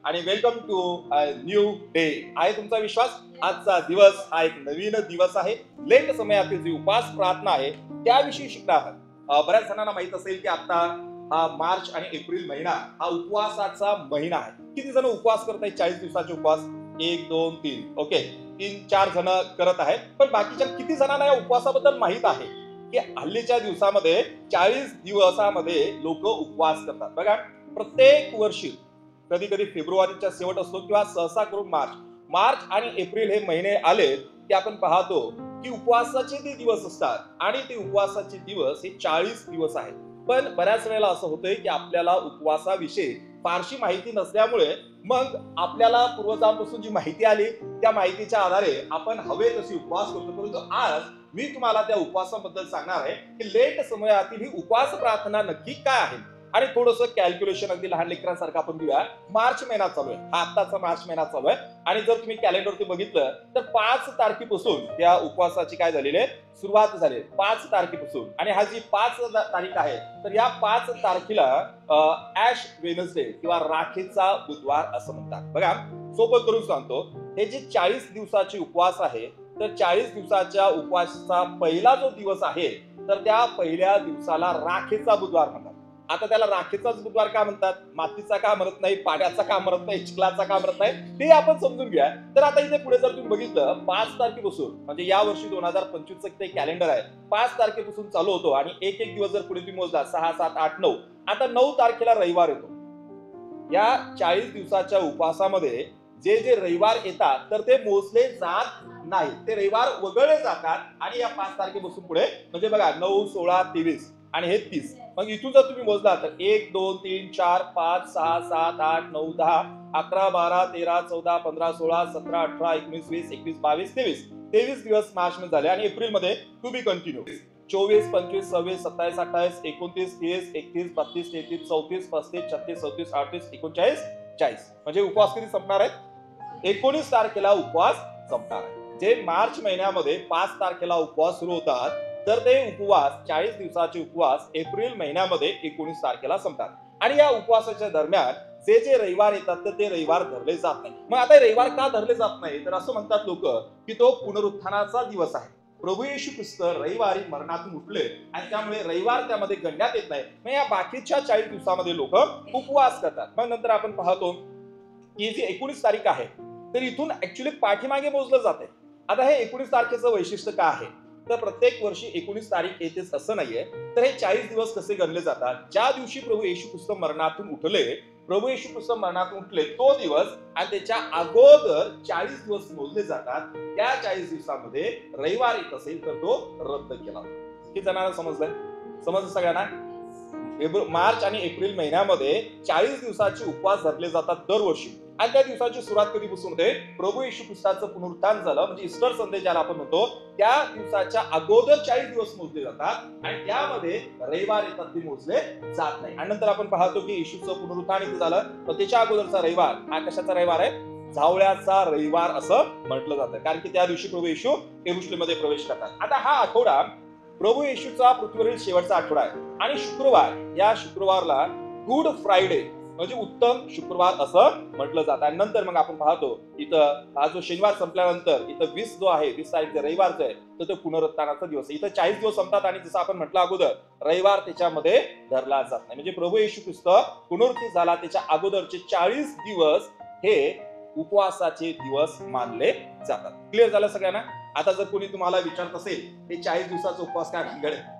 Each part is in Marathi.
आणि वेलकम टू न्यू डे. आहे तुमचा विश्वास आजचा दिवस हा एक नवीन दिवस आहे. लेट समयातील जी उपवास प्रार्थना आहे त्याविषयी शिकणार आहात. बऱ्याच जणांना माहित असेल की आता हा मार्च आणि एप्रिल महिना हा उपवासाचा महिना आहे. किती जण उपवास करत आहेत? 40 दिवसाचे उपवास 1 2 3 ओके 3-4 जण करत आहेत. पण बाकीच्या किती जणांना या उपवासाबद्दल माहित आहे की हल्लीच्या दिवसामध्ये 40 दिवसामध्ये लोक उपवास करतात? बघा, प्रत्येक वर्षी कधी कधी फेब्रुवारीचा शेवट असतो किंवा सहसा करून मार्च आणि एप्रिल हे महिने आले की आपण पाहतो की उपवासाचे ते दिवस असतात आणि ते उपवासाचे दिवस हे 40 दिवस आहेत. पण बऱ्याच वेळेला असं होतंय की आपल्याला उपवासाविषयी फारशी माहिती नसल्यामुळे मग आपल्याला पूर्वजांपासून जी माहिती आली त्या माहितीच्या आधारे आपण हवे तशी उपवास करतो. परंतु आज मी तुम्हाला त्या उपवासाबद्दल सांगणार आहे की लेट समयातील ही उपवास प्रार्थना नक्की काय आहे आणि थोडंसं कॅल्क्युलेशन अगदी लहान लेकरांसारखं आपण घेऊया. मार्च महिना चालू आहे, हा आत्ताचा मार्च महिना चालू आहे आणि जर तुम्ही कॅलेंडरवरती बघितलं तर 5 तारखेपासून त्या उपवासाची काय झालेली आहे, सुरुवात झाली 5 तारखेपासून. आणि हा जी 5 तारीख आहे तर या 5 तारखेला ऍश वेनसडे किंवा राखेचा बुधवार असं म्हणतात. बघा, सोपं करून सांगतो, हे जे 40 दिवसाचे उपवास आहे तर 40 दिवसाच्या उपवासाचा पहिला जो दिवस आहे तर त्या पहिल्या दिवसाला राखेचा बुधवार म्हणतात. आता त्याला राखेचाच बुधवार का म्हणतात? मातीचा का म्हणत नाही, पाण्याचा का म्हणत नाही, चिखलाचा का म्हणत नाही, ते आपण समजून घ्या. तर आता इथे पुढे जर तुम्ही बघितलं 5 तारखेपासून म्हणजे या वर्षी 2025 ते कॅलेंडर आहे, 5 तारखेपासून चालू होतो आणि एक एक दिवस जर पुढे तुम्ही मोजला 6 7 8 9, आता 9 तारखेला रविवार येतो. या 40 दिवसाच्या उपवासामध्ये जे जे रविवार येतात तर ते मोजले जात नाही, ते रविवार वगळले जातात. आणि या 5 तारखेपासून पुढे म्हणजे बघा 9 16 23 आणि हे 30, मग इथून जर तुम्ही मोजला तर 1 2 3 4 5 6 7 8 9 10 11 12 13 14 15 16 17 18 19 20 21 22 23 दिवस मार्च मध्ये झाले. आणि एप्रिल मध्ये टू बी कंटिन्यू 24 25 26 27 28 29 30 31 32 33 34 35 36 37 38 39 40. म्हणजे उपवास कधी संपणार आहेत? 19 तारखेला उपवास संपणार आहे. जे मार्च महिन्यामध्ये 5 तारखेला उपवास सुरू होतात तर ते उपवास 40 दिवसाचे उपवास एप्रिल महिन्यामध्ये 19 तारखेला संपतात. आणि या उपवासाच्या दरम्यान जे जे रविवार येतात तर ते रविवार धरले जात नाही. मग आता रविवार का धरले जात नाही? तर असं म्हणतात लोक की तो पुनरुत्थानाचा दिवस आहे. प्रभू येशू ख्रिस्त रविवारी मरणातून उठले आणि त्यामुळे रविवार त्यामध्ये गणण्यात येत नाही. मग या बाकीच्या 40 दिवसामध्ये लोक उपवास करतात. मग नंतर आपण पाहतो की जी 19 तारीख आहे तर इथून ऍक्च्युली पाठीमागे मोजलं जाते. आता हे 19 तारखेचं वैशिष्ट्य काय आहे? तर प्रत्येक वर्षी 19 तारीख येतेच असं नाहीये. तर हे 40 दिवस कसे गणले जातात? ज्या दिवशी प्रभू येशू ख्रिस्त मरणातून उठले, प्रभू येशू ख्रिस्त मरणातून उठले तो दिवस आणि त्याच्या अगोदर 40 दिवस मोजले जातात. त्या 40 दिवसामध्ये रविवार येत असेल तर तो रद्द केला. किती जणांना समजलंय? समजलं सगळ्यांना? मार्च आणि एप्रिल महिन्यामध्ये 40 दिवसाचे उपवास धरले जातात दरवर्षी. आणि त्या दिवसाची सुरुवात कधीपासून होते? प्रभू येशू ख्रिस्ताचं पुनरुत्थान झालं म्हणजे ईस्टर संडे ज्याला आपण म्हणतो त्या दिवसाच्या अगोदर 40 दिवस मोजले जातात आणि त्यामध्ये रविवार येतात ते मोजले जात नाही. आणि नंतर आपण पाहतो की येशूचं पुनरुत्थान इथे झालं तर त्याच्या अगोदरचा रविवार हा कशाचा रविवार आहे? झावळ्याचा रविवार असं म्हटलं जातं, कारण की त्या दिवशी प्रभू येशू यरुशलेममध्ये प्रवेश करतात. आता हा आठवडा प्रभू येशूचा पृथ्वीवरील शेवटचा आठवडा आहे आणि शुक्रवार, या शुक्रवारला गुड फ्रायडे म्हणजे उत्तम शुक्रवार असं म्हटलं जातं. आणि नंतर मग आपण पाहतो इथं हा जो शनिवार संपल्यानंतर इथं 20 जो आहे 20 तारीख रविवारचा आहे तर तो पुनरुत्थानाचा दिवस आहे. इथं 40 दिवस संपतात आणि जसं आपण म्हटलं अगोदर रविवार त्याच्यामध्ये धरला जात नाही. म्हणजे प्रभू येशू ख्रिस्त पुनरुत्थित झाला त्याच्या अगोदरचे 40 दिवस हे उपवासाचे दिवस मानले जातात. क्लिअर झालं सगळ्यांना? आता जर कोणी तुम्हाला विचारत असेल हे 40 दिवसाचा उपवास काय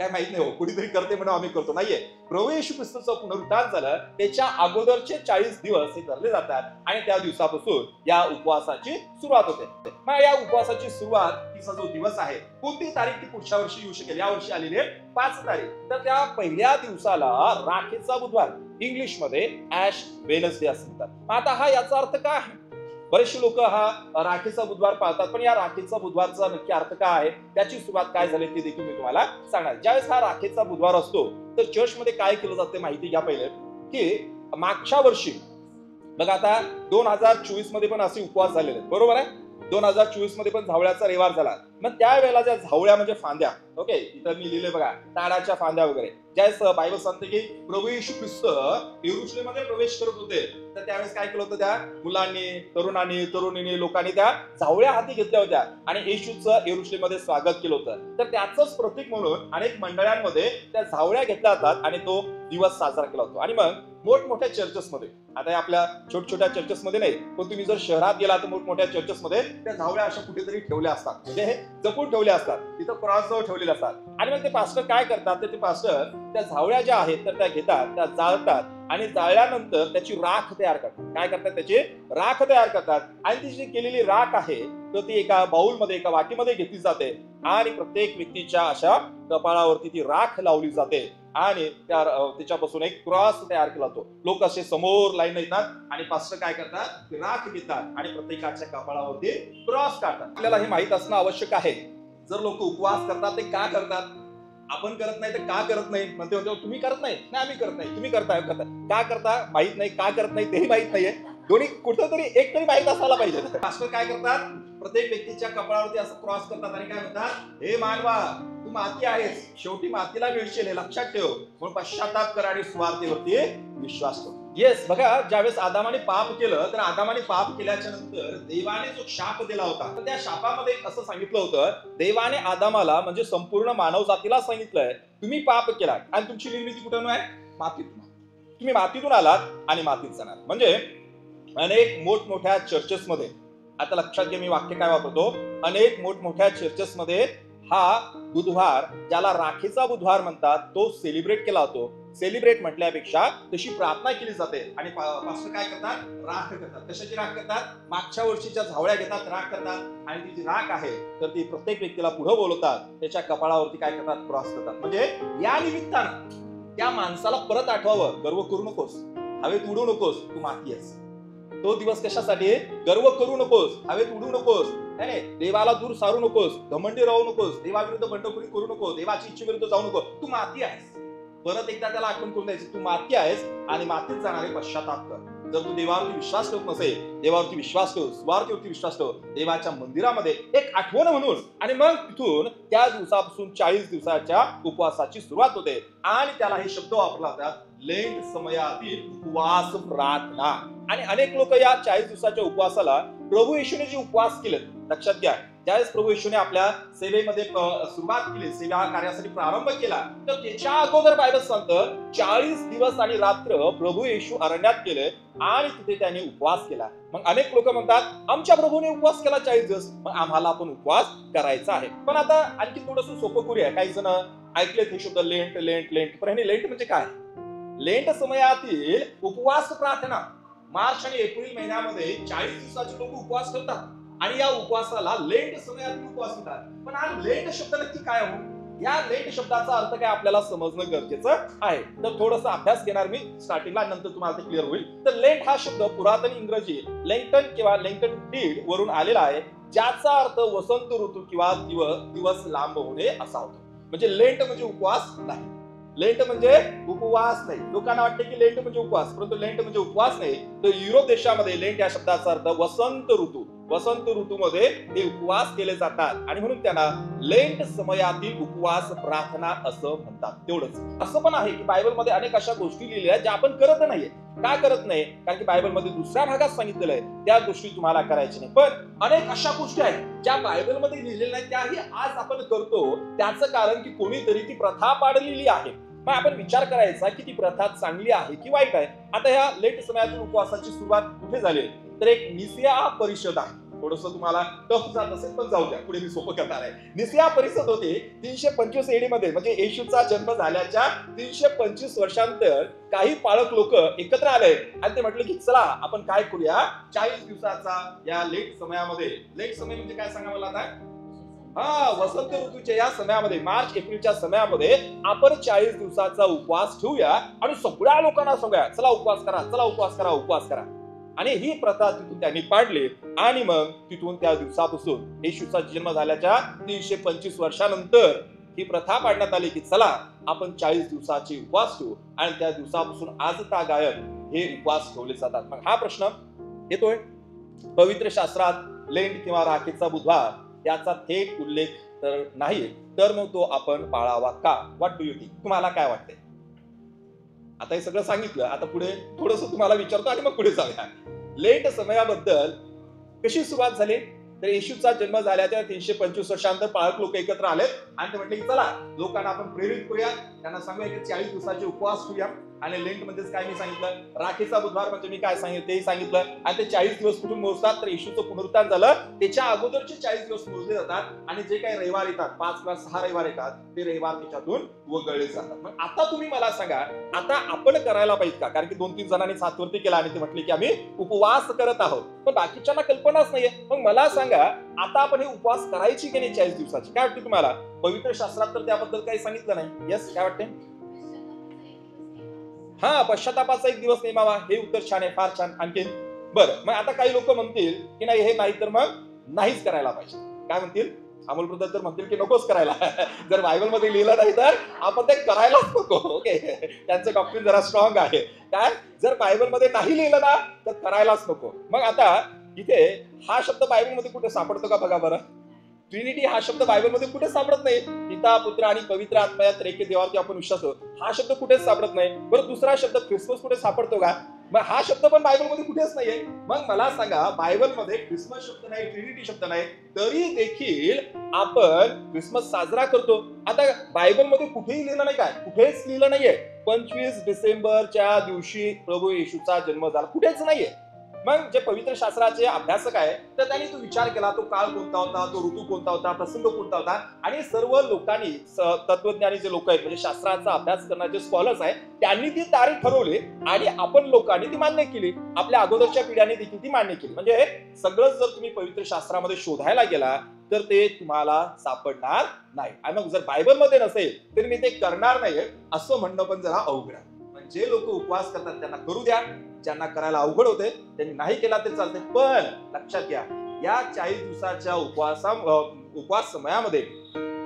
माहित नाही हो, कुणीतरी करते म्हणून आम्ही करतो, नाहीये. प्रभू येशू ख्रिस्ताचं पुनरुत्थान झालं त्याच्या अगोदरचे 40 दिवस हे धरले जातात आणि त्या दिवसापासून या उपवासाची सुरुवात होते. मग या उपवासाची सुरुवात तिचा जो दिवस आहे कोणती तारीख ती पुढच्या वर्षी येऊ शकेल? या वर्षी आलेली आहे 5 तारीख. तर त्या पहिल्या दिवसाला राखेचा बुधवार, इंग्लिश मध्ये ऍश वेनसडे असं म्हणतात. आता हा याचा अर्थ काय आहे? बरेचसे लोक हा राखेचा बुधवार पाळतात, पण या राखेचा बुधवारचा नक्की अर्थ काय आहे, त्याची सुरुवात काय झाली ते देखील मी तुम्हाला सांगणार. ज्यावेळेस हा राखेचा बुधवार असतो तर चर्चमध्ये काय केलं जाते माहिती घ्या पहिले, की मागच्या वर्षी बघा आता 2024 मध्ये पण असे उपवास झालेले आहेत, बरोबर आहे? 2024 मध्ये पण झावळ्याचा रविवार झाला. मग त्यावेळेला ज्या झावळ्या म्हणजे फांद्या, ओके इथं मी लिहिले बघा ताडाच्या फांद्या वगैरे, ज्यावेळेस बायबल सांगते की प्रभू येशू ख्रिस्त यरुशलेममध्ये प्रवेश करत होते तर त्यावेळेस काय केलं होतं, त्या मुलांनी, तरुणांनी, तरुणींनी, लोकांनी त्या झावळ्या हाती घेतल्या होत्या आणि येशूचं यरुशलेममध्ये स्वागत केलं होतं. तर त्याचंच प्रतीक म्हणून अनेक मंडळांमध्ये त्या झावळ्या घेतल्या जातात आणि तो दिवस साजरा केला होतो. आणि मग मोठमोठ्या चर्चेसमध्ये, आता आपल्या छोट्या चर्चेसमध्ये नाही, पण तुम्ही जर शहरात गेला तर मोठमोठ्या चर्चेसमध्ये त्या झावळ्या अशा कुठेतरी ठेवल्या असतात, म्हणजे हे जपून ठेवल्या असतात, तिथं क्रॉस जवळ ठेवलेले असतात. आणि मग ते पास्टर काय करतात, तर ते पास्टर त्या झावळ्या ज्या आहेत तर त्या घेतात, त्या जाळतात आणि जाळल्यानंतर त्याची राख तयार करतात. काय करतात, त्याची राख तयार करतात आणि ती जी केलेली राख आहे तर ती एका बाउलमध्ये, एका वाटीमध्ये घेतली जाते आणि प्रत्येक व्यक्तीच्या अशा कपाळावरती ती राख लावली जाते आणि त्याच्यापासून एक क्रॉस तयार केला जातो. लोक असे समोर लाईन येतात आणि पास्टर काय करतात, राख घेतात आणि प्रत्येकाच्या कपाळावरती क्रॉस काढतात. आपल्याला हे माहित असणं आवश्यक आहे. जर लोक उपवास करतात ते का करतात, आपण करत नाही तर का करत नाही म्हणते, तुम्ही करत नाही, आम्ही करत नाही, तुम्ही करताय, का करता माहित नाही, का करत नाही तेही माहित नाहीये. दोन्ही कुठेतरी एक तरी माहित असायला पाहिजे. पास्टर काय करतात, प्रत्येक व्यक्तीच्या कपाळावरती असं क्रॉस करतात आणि काय म्हणतात, हे मानवा तू माती आहेस, शेवटी मातीला मिळशील हे लक्षात ठेव, म्हणून पश्चाताप कर आणि स्वार्थेवरती विश्वास ठेव. येस, बघा, ज्यावेळेस आदामाने पाप केलं तर आदामाने पाप केल्याच्या नंतर देवाने जो शाप दिला होता तर त्या शापामध्ये असं सांगितलं होतं, देवाने आदामाला म्हणजे संपूर्ण मानव जातीला सांगितलंय, तुम्ही पाप केला आणि तुमची निर्मिती कुठून आहे, मातीतून. तुम्ही मातीतून आलात आणि मातीत जाणार. म्हणजे अनेक मोठमोठ्या चर्चेसमध्ये, आता लक्षात घ्या मी वाक्य काय वापरतो, अनेक मोठमोठ्या चर्चेसमध्ये हा बुधवार, ज्याला राखीचा बुधवार म्हणतात, तो सेलिब्रेट केला जातो. सेलिब्रेट म्हटल्यापेक्षा तशी प्रार्थना केली जाते आणि पास्टर काय करतात, राख करतात. कशाची राख करतात, मागच्या वर्षीच्या झावळ्या घेतात, राख करतात आणि ती जी राख आहे तर ती प्रत्येक व्यक्तीला पुढे बोलवतात, त्याच्या कपाळावरती काय करतात, क्रॉस करतात. म्हणजे या निमित्तानं त्या माणसाला परत आठवावं, गर्व करू नकोस, हवेत उडू नकोस, तू माती आहेस. तो दिवस कशासाठी, गर्व करू नकोस, हवेत उडू नकोस, नाही, देवाला दूर सारू नकोस, घमंडी राहू नकोस, देवाविरुद्ध बंडखोरी करू नको, देवाची इच्छेविरुद्ध जाऊ नको, तू माती आहेस. परत एकदा त्याला आठवण करून द्यायची, तू माती आहेस आणि मातीत जाणारे पश्चाताप कर. जर तू देवावरती विश्वास ठेवत नसेल, देवावरती विश्वास ठेव, स्वार्थीवरती विश्वास ठेव, देवाच्या मंदिरामध्ये एक आठवण म्हणून. आणि मग तिथून त्या दिवसापासून 40 दिवसाच्या उपवासाची सुरुवात होते आणि त्याला हे शब्द वापरला जातात, लेंट समयातील उपवास प्रार्थना. आणि अनेक लोक या 40 दिवसाच्या उपवासाला प्रभू येशूने जे उपवास केले, लक्षात घ्या, ज्यावेळेस प्रभू येशूने आपल्या सेवेमध्ये सुरुवात केली, सेवा कार्यासाठी प्रारंभ केला, तर त्याच्या अगोदर बायबल सांगतं 40 दिवस आणि रात्र प्रभू येशू अरण्यात गेले आणि तिथे त्यांनी उपवास केला. मग अनेक लोक म्हणतात, आमच्या प्रभूने उपवास केला 40 दिवस, मग आम्हाला पण उपवास करायचा आहे. पण आता आणखी थोडंसं सोपं करूया. काही जण ऐकलेत हे शब्द लेंट लेंट लेंट, पण लेंट म्हणजे काय, लेंट समयातील उपवास प्रार्थना. मार्च आणि एप्रिल महिन्यामध्ये 40 दिवसाचे लोक उपवास करतात आणि या उपवासाला लेंट समयातील उपवास म्हणतात. पण हा लेंट शब्द नक्की काय हो, या लेंट शब्दाचा अर्थ काय आपल्याला समजणं गरजेचं आहे. तर थोडासा अभ्यास घेणार मी स्टार्टिंगला, नंतर तुम्हाला ते क्लिअर होईल. तर लेंट हा शब्द पुरातन इंग्रजी लेंटन किंवा लेंटन डीड वरून आलेला आहे, ज्याचा अर्थ वसंत ऋतू किंवा दिवस लांब होणे असा होतो. म्हणजे लेंट म्हणजे उपवास नाही, लेंट म्हणजे उपवास नाही. लोकांना वाटते की लेंट म्हणजे उपवास, परंतु लेंट म्हणजे उपवास नाही. तर युरोप देशामध्ये लेंट या शब्दाचा अर्थ वसंत ऋतू, वसंत ऋतूमध्ये हे उपवास केले जातात आणि म्हणून त्यांना लेंट समयातील उपवास प्रार्थना असं म्हणतात. तेवढंच. असं पण आहे की बायबलमध्ये अनेक अशा गोष्टी लिहिल्या ज्या आपण करत नाहीये. का करत नाही, कारण की बायबलमध्ये दुसऱ्या भागात सांगितलेलं आहे त्या गोष्टी तुम्हाला करायच्या नाही. पण अनेक अशा गोष्टी आहेत ज्या बायबलमध्ये लिहिलेल्या नाही, त्याही आज आपण करतो. त्याचं कारण की कोणीतरी ती प्रथा पाडलेली आहे. मग आपण विचार करायचा की ती प्रथा चांगली आहे की वाईट आहे. आता ह्या लेट समयातील उपवासाची सुरुवात कुठे झाली, तर एक निसिया परिषद आहे. थोडस तुम्हाला टफ जात असेल पण जाऊ द्या, पुढे मी सोपं करणार आहे. निसिया परिषद होती 325 एडी मध्ये, म्हणजे येशूचा जन्म झाल्याच्या 325 वर्षांतर काही पाळक लोक एकत्र आले आणि ते म्हटले की चला आपण काय करूया, 40 दिवसाचा या लेट समयामध्ये, लेट समय म्हणजे काय सांगा मला आता, वसंत ऋतूच्या या समयामध्ये, मार्च एप्रिलच्या समयामध्ये आपण 40 दिवसाचा उपवास ठेवूया आणि सगळ्या लोकांना सांगूया, चला उपवास करा, चला उपवास करा, उपवास करा. आणि ही प्रथा तिथून त्यांनी पाडली आणि मग तिथून त्या दिवसापासून येशूचा जन्म झाल्याच्या 325 वर्षानंतर ही प्रथा पाडण्यात आली की चला आपण 40 दिवसाचे उपवास ठेवू आणि त्या दिवसापासून आज गायब हे उपवास ठेवले जातात. मग हा प्रश्न येतोय, पवित्र शास्त्रात लेंट किंवा राखीचा बुधवार याचा थेट उल्लेख तर नाही, तर मग तो आपण पाळावा का? व्हॉट डू यू थिंक, तुम्हाला काय वाटतंय? आता हे सगळं सांगितलं, आता पुढे थोडस तुम्हाला विचारतो आणि मग पुढे जाऊया. लेट समयाबद्दल कशी सुरुवात झाली? तर येशूचा जन्म झाल्याच्या 325 वर्षांतर पाळक लोक एकत्र आलेत आणि ते म्हटले की चला लोकांना आपण प्रेरित करूया, त्यांना सांगूया की 40 दिवसाचे उपवास करूया. आणि लेंट मध्येच काय मी सांगितलं, राखीचा बुधवार म्हणजे मी काय सांगितलं तेही सांगितलं. आणि ते 40 दिवस कुठून मोजतात, तर येशूचं पुनरुत्थान झालं त्याच्या अगोदरचे 40 दिवस मोजले जातात आणि जे काही रविवार येतात, 5 किंवा 6 रविवार येतात, ते रविवार त्याच्यातून वगळले जातात. मग आता तुम्ही मला सांगा, आता आपण करायला पाहिजे का? कारण की 2-3 जणांनी हातवरती केला आणि ते म्हटले की आम्ही उपवास करत आहोत, पण बाकीच्यांना कल्पनाच नाहीये. मग मला सांगा, आता आपण हे उपवास करायची की नाही 40 दिवसाची? काय वाटते तुम्हाला? पवित्र शास्त्रात तर त्याबद्दल काही सांगितलं नाही. यस, काय वाटते? हा, पश्चातापाचा एक दिवस नेमावा. हे उत्तर छान आहे, फार छान. आणखीन बरं, मग आता काही लोक म्हणतील की नाही हे नाही तर मग नाहीच करायला पाहिजे. काय म्हणतील? अमोल ब्रदर तर म्हणतील की नकोच करायला. जर बायबल मध्ये लिहिलं नाही तर आपण ते करायलाच नको. ओके, त्यांचं डॉक्ट्रिन जरा स्ट्रॉंग आहे. काय, जर बायबल मध्ये नाही लिहिलं ना तर करायलाच नको. मग आता इथे हा शब्द बायबल मध्ये कुठे सापडतो का बघा बरं. ट्रिनिटी हा शब्द बायबल मध्ये कुठे सापडत नाही. पिता, पुत्र आणि पवित्र आत्मा या त्रिएक देवावरती आपण विश्वास करतो, हा शब्द कुठेच सापडत नाही. बरं, दुसरा शब्द ख्रिसमस कुठे सापडतो का? मग हा शब्द पण बायबल मध्ये कुठेच नाहीये. मग मला सांगा, बायबल मध्ये ख्रिसमस शब्द नाही, ट्रिनिटी शब्द नाही, तरी देखील आपण ख्रिसमस साजरा करतो. आता बायबल मध्ये कुठेही लिहिलं नाही, काय कुठेच लिहिलं नाहीये 25 डिसेंबरच्या दिवशी प्रभू येशूचा जन्म झाला, कुठेच नाहीये. मग जे पवित्र शास्त्राचे अभ्यासक आहे तर त्यांनी तो विचार केला, तो काळ कोणता होता, तो ऋतू कोणता होता, प्रसंग कोणता होता, आणि सर्व लोकांनी, तत्वज्ञानी जे लोक आहेत, म्हणजे शास्त्राचा अभ्यास करणारे जे स्कॉलर्स आहेत, त्यांनी ती तारीख ठरवली आणि आपण लोकांनी ती मान्य केली. आपल्या अगोदरच्या पिढ्यांनी देखील ती मान्य केली. म्हणजे सगळं जर तुम्ही पवित्र शास्त्रामध्ये शोधायला गेला तर ते तुम्हाला सापडणार नाही. आणि मग जर बायबल मध्ये नसेल तर मी ते करणार नाहीये असं म्हणणं पण जरा अवघड आहे. जे लोक उपवास करतात त्यांना करू द्या, ज्यांना करायला अवघड होते त्यांनी नाही केला तरी चालते. पण लक्षात घ्या, या 40 दिवसाच्या उपवास समयामध्ये,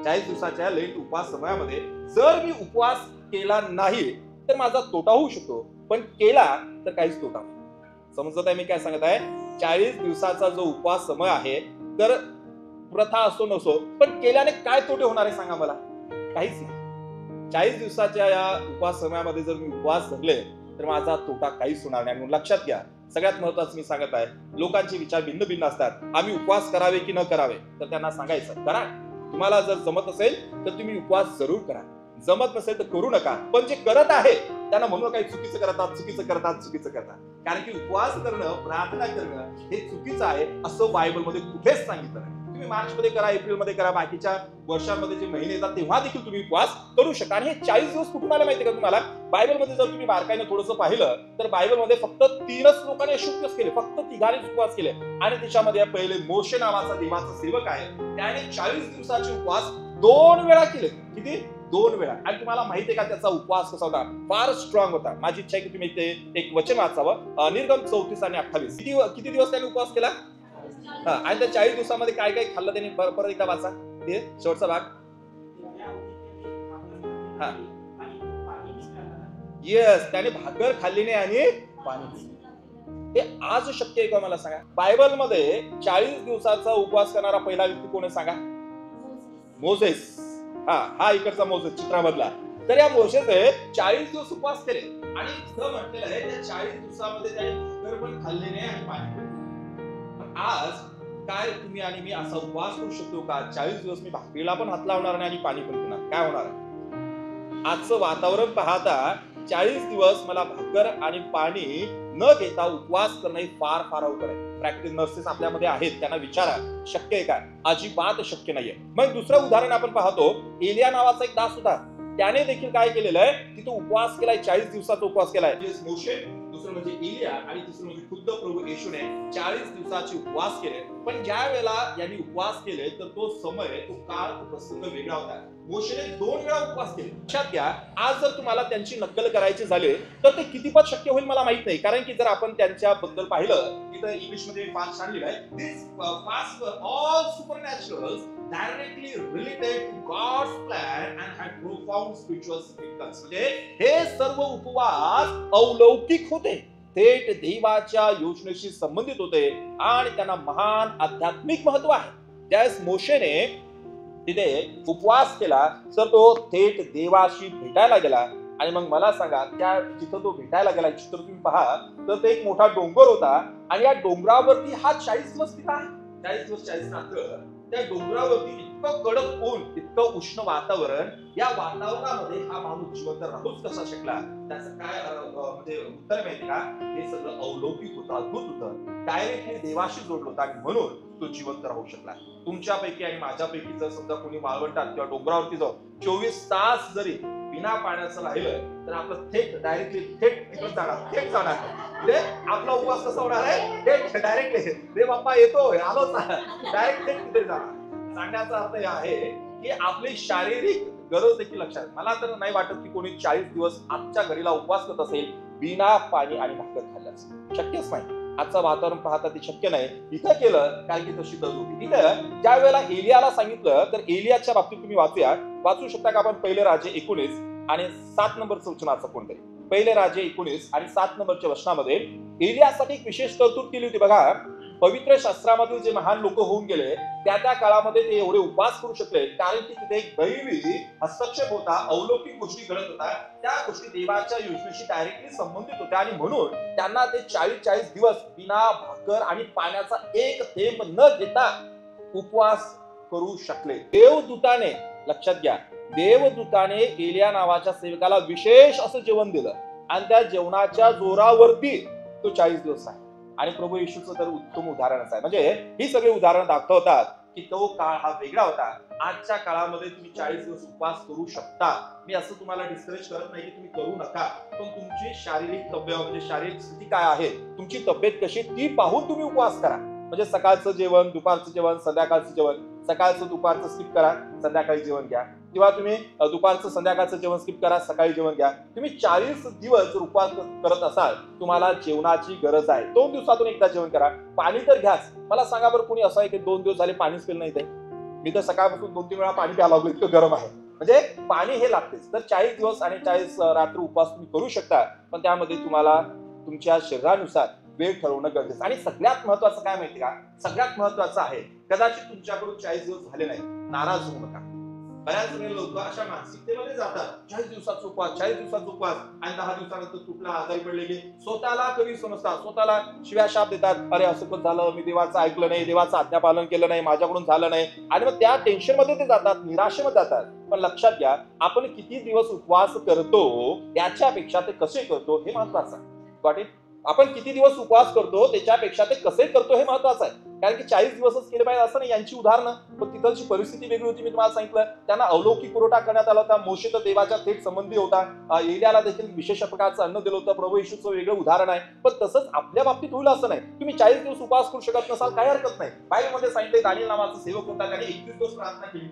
40 दिवसाच्या लेट उपवास समयामध्ये जर मी उपवास केला नाही तर माझा तोटा होऊ शकतो, पण केला तर काहीच तोटा नाही. समजत आहे मी काय सांगत आहे? 40 दिवसाचा जो उपवास समय आहे, तर प्रथा असो नसो, पण केल्याने काय तोटे होणार आहे सांगा मला? काहीच नाही. 40 दिवसाच्या या उपवास समयामध्ये जर मी उपवास धरले तर माझा तोटा काहीच होणार नाही. म्हणून लक्षात घ्या, सगळ्यात महत्वाचं मी सांगत आहे, लोकांचे विचार भिन्न भिन्न असतात. आम्ही उपवास करावे की न करावे, तर त्यांना सांगायचं करा. तुम्हाला जर जमत असेल तर तुम्ही उपवास जरूर करा, जमत नसेल तर करू नका. पण जे करत आहे त्यांना म्हणून काही चुकीचं करतात, चुकीचं करतात, चुकीचं करतात. कारण की उपवास करणं, प्रार्थना करणं हे चुकीचं आहे असं बायबल मध्ये कुठेच सांगितलं नाही. तुम्ही मार्च मध्ये करा, एप्रिल मध्ये करा, बाकीच्या वर्षांमध्ये जे महिने येतात तेव्हा देखील तुम्ही उपवास करू शकता. आणि हे 40 दिवस कुठून आले माहिती का तुम्हाला? बायबल मध्ये जर तुम्ही बारकाईने थोडंसं पाहिलं तर बायबल मध्ये फक्त 3च लोकांनी अशुभ केले, फक्त 3 उपवास केले. आणि त्याच्यामध्ये पहिले मोशे नावाचा देवाचा सेवक आहे, त्याने 40 दिवसाचे उपवास 2 वेळा केले. किती? 2 वेळा. आणि तुम्हाला माहिती आहे का त्याचा उपवास कसा होता? फार स्ट्रॉंग होता. माझी इच्छा आहे की तुम्ही ते एक वचन वाचावं, निर्गम 34 आणि 28. किती दिवस त्याने उपवास केला? आणि त्या 40 दिवसामध्ये काय काय खाल्लं त्यांनी? परत एकदा वाचा ते शेवटचा भाग. येस, त्याने भाकर खाल्ली नाही आणि पाणी. हे आज शक्य आहे का मला सांगा? बायबल मध्ये 40 दिवसाचा उपवास करणारा पहिला व्यक्ती कोण आहे सांगा? मोसेस. हा इकडचा मोसेस चित्रामधला. तर या मोसेसने 40 दिवस उपवास केले आणि इथं म्हटलेलं आहे त्या 40 दिवसामध्ये त्याने भाकर पण खाल्ली नाही आणि पाणी. आज काय तुम्ही आणि मी असा उपवास करू शकतो का? 40 दिवस मी भाकरीला पण हात लावणार नाही आणि पाणी पण पिणार, काय होणार आहे? आजचं वातावरण पाहता 40 दिवस मला भाकर आणि पाणी न घेता उपवास करणं फार फार अवघड आहे. प्रॅक्टिस नर्सेस आपल्यामध्ये आहेत, त्यांना विचारा शक्य आहे का? अजिबात शक्य नाहीये. मग दुसरं उदाहरण आपण पाहतो, एलिया नावाचा एक दास होता, त्याने देखील काय केलेलं आहे, तिथे उपवास केलाय, 40 दिवसाचा उपवास केलाय. मोशे, दुसरं म्हणजे एलिया आणि तिसरं म्हणजे खुद्द प्रभू येशूने 40 दिवसाचे उपवास केले. पण ज्या वेळेला यांनी उपवास केले तर तो समय, तो काळ, तो प्रसंग वेगळा होता. मोशेने 2 वेळा उपवास केले. लक्षात घ्या, आज जर तुम्हाला त्यांची नक्कल करायची झाली तर ते कितीपत शक्य होईल मला माहित नाही. कारण की जर आपण त्यांच्याबद्दल पाहिलं, इथं इंग्लिश मध्ये फार छान लिहिलं आहे, this fast were all supernaturals directly related to God's plan and had profound spiritual significance. म्हणजे हे सर्व उपवास अलौकिक होते, थेट देवाच्या योजनेशी संबंधित होते आणि त्यांना महान आध्यात्मिक महत्व आहे. ज्यावेळेस मोशेने तिथे उपवास केला तर तो थेट देवाशी भेटायला गेला आणि मग मला सांगा, त्या जिथं तो भेटायला गेला चित्र तुम्ही पहा, तर ते एक मोठा डोंगर होता आणि या डोंगरावरती हा 40 दिवस तिथं आहे. 40 दिवस 40 रात्र त्या डोंगरावरती इतकं कडक ऊन, इतकं उष्ण वातावरण, या वातावरणामध्ये हा माणूस जिवंत राहूच कसा शकला? त्याचं काय म्हणजे उत्तर माहिती का? हे सगळं अलौकिक होतं, अद्भुत होतं, डायरेक्टली देवाशी जोडलं होतं आणि म्हणून तो जिवंत राहू शकला. तुमच्यापैकी आणि माझ्यापैकी जर समजा कोणी वाळवंटात किंवा डोंगरावरती जाऊन 24 तास जरी बिना पाण्याचं राहिलं तर आपलं डायरेक्टली थेट तिकडे जाणार. म्हणजे आपला उपवास कसा होणार आहे? थेट डायरेक्टली देव बाप्पा येतोय, आलोच, डायरेक्ट थेट तिथे जाणार. सांगण्याचा अर्थ हे आहे की आपली शारीरिक गरज देखील लक्षात. मला तर नाही वाटत की कोणी 40 दिवस आजच्या घडीला उपवास करत असेल बिना पाणी आणि भाकर खाल्ल्यास. शक्यच नाही. आजचं वातावरण पाहता ते शक्य नाही. इथं केलं कारण की तशी गरज होती. इथं ज्या वेळेला एलियाला सांगितलं, तर एलियाच्या बाबतीत तुम्ही वाचू शकता का आपण? पहिले राजे 19 आणि 7 नंबरचं वचन असं कोणतरी. पहिले राजे 19 आणि 7 नंबरच्या वचनामध्ये एलियासाठी एक विशेष तरतूद केली होती बघा. पवित्र शास्त्रामधील जे महान लोक होऊन गेले त्या काळामध्ये ते एवढे उपवास करू शकले कारण की तिथे एक दैवी हस्तक्षेप होता, अलौकिक गोष्टी घडत होता. त्या गोष्टी देवाच्या योजनेशी डायरेक्टली संबंधित होत्या आणि म्हणून त्यांना ते 40 दिवस बिना भाकर आणि पाण्याचा एक थेंब न घेता उपवास करू शकले. देवदूताने, लक्षात घ्या, देवदूताने एलिया नावाच्या सेवकाला विशेष असं जेवण दिलं आणि त्या जेवणाच्या जोरावरती तो 40 दिवस आहे. आणि प्रभू येशूचं तर उत्तम उदाहरणच आहे. म्हणजे ही सगळी उदाहरणं दाखवतात की तो काळ हा वेगळा होता. आजच्या काळामध्ये तुम्ही 40 दिवस उपवास करू शकता. मी असं तुम्हाला डिस्करेज करत नाही की तुम्ही करू नका, पण तुमची शारीरिक तब्येत म्हणजे शारीरिक स्थिती काय आहे, तुमची तब्येत कशी, ती पाहून तुम्ही उपवास करा. म्हणजे सकाळचं जेवण, दुपारचं जेवण, संध्याकाळचं जेवण, सकाळचं दुपारचं स्किप करा, संध्याकाळी जेवण घ्या, किंवा तुम्ही दुपारचं संध्याकाळचं जेवण स्किप करा, सकाळी जेवण घ्या. तुम्ही 40 दिवस जर उपवास करत असाल, तुम्हाला जेवणाची गरज आहे. 2 दिवसातून एकदा जेवण करा. पाणी तर घ्याच. मला सांगा बरं, कोणी असं आहे की 2 दिवस झाले पाणीच पिलं नाही? ते मी तर सकाळपासून 2-3 वेळा पाणी प्यायला लागलो, इतकं गरम आहे. म्हणजे पाणी हे लागतेच. तर 40 दिवस आणि 40 रात्र उपवास तुम्ही करू शकता, पण त्यामध्ये तुम्हाला तुमच्या शरीरानुसार वेळ ठरवणं गरजेचं. आणि सगळ्यात महत्वाचं काय माहिती का? सगळ्यात महत्वाचं आहे, कदाचित तुमच्याकडून 40 दिवस झाले नाही, नाराज होऊ नका. बऱ्याच लोक अशा मानसिकतेमध्ये जातात, 40 दिवसाचा उपवास, 40 दिवसाचा उपवास, आणि 10 दिवसानंतर तुटला, आजारी पडले की स्वतःला कमी समजतात, स्वतःला शिव्या शाप देतात. अरे असं पण झालं, मी देवाचं ऐकलं नाही, देवाचं आज्ञापालन केलं नाही, माझ्याकडून झालं नाही, आणि मग त्या टेन्शन मध्ये ते जातात, निराशेमध्ये जातात. पण लक्षात घ्या, आपण किती दिवस उपवास करतो त्याच्यापेक्षा ते कसे करतो हे महत्वाचं आहे. आपण किती दिवस उपवास करतो त्याच्यापेक्षा ते कसे करतो हे महत्वाचं आहे. कारण की 40 दिवसच केले पाहिजे असं नाही. यांची उदाहरणं, पण तिथलची परिस्थिती वेगळी होती. मी तुम्हाला सांगितलं, त्यांना अलौकिक पुरवठा करण्यात आला होता. मोशे तर देवाच्या थेट संबंधी होता. एलियाला देखील विशेष प्रकारचं अन्न दिलं होतं. प्रभू येशूचं वेगळं उदाहरण आहे. पण तसंच आपल्या बाबतीत होईल असं नाही. तुम्ही 40 दिवस उपवास करू शकत नसाल, काही हरकत नाही. बायबलमध्ये सांगितले, दानिएल नावाचा सेवक होता, त्याने 21 दिवस प्रार्थना केली.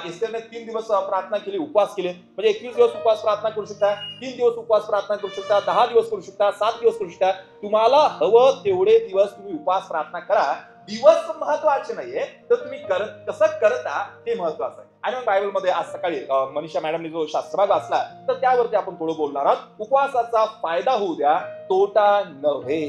एस्तेरने 3 दिवस प्रार्थना केली, उपवास केले. म्हणजे 21 दिवस उपवास प्रार्थना करू शकता, 3 दिवस उपवास प्रार्थना करू शकता, 10 दिवस करू शकता, 7 दिवस करू शकता. तुम्हाला हवं तेवढे दिवस तुम्ही उपवास प्रार्थना करा. दिवस महत्वाचे नाहीये, तर तुम्ही कसं करता ते महत्वाचं आहे. आणि मग बायबलमध्ये आज सकाळी मनीषा मॅडमने जो शास्त्रभाग वाचला, तर त्यावरती आपण थोडं बोलणार आहोत. उपवासाचा फायदा होऊ द्या, तोटा नव्हे.